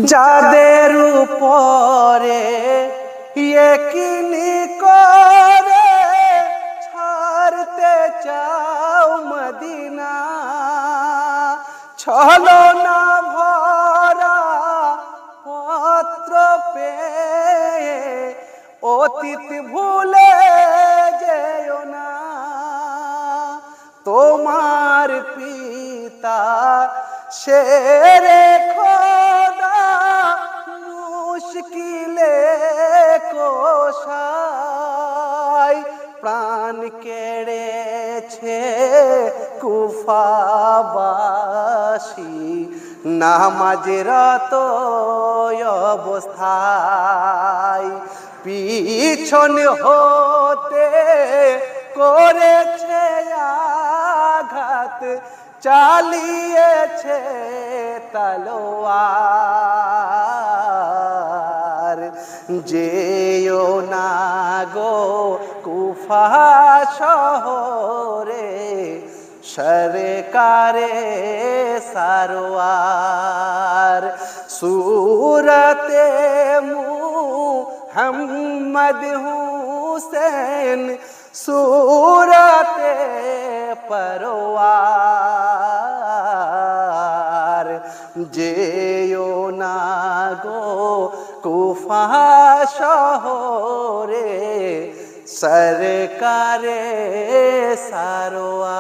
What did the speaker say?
যাদের উপরে ইয়কিনি করে ছাড়তে চাও মদিনা, ছলনা ভরা পত্র পেয়ে অতীত ভুলে যেও না। তোমার পিতা শেরে খোদা মুশকিলে কোশায় প্রাণ কেড়েছে কুফাবাসী নামাজরত অবস্থায়। পিছন হতে করেছে আঘাত, চালিয়েছে তলোয়ার। যেও না গো কুফা শহরে সরকারে সারওয়ার। সূরতে মুহাম্মদ হুসেন সূরতে পরওয়ার। যেও না গো কুফা শহরে সরকারে সারওয়ার।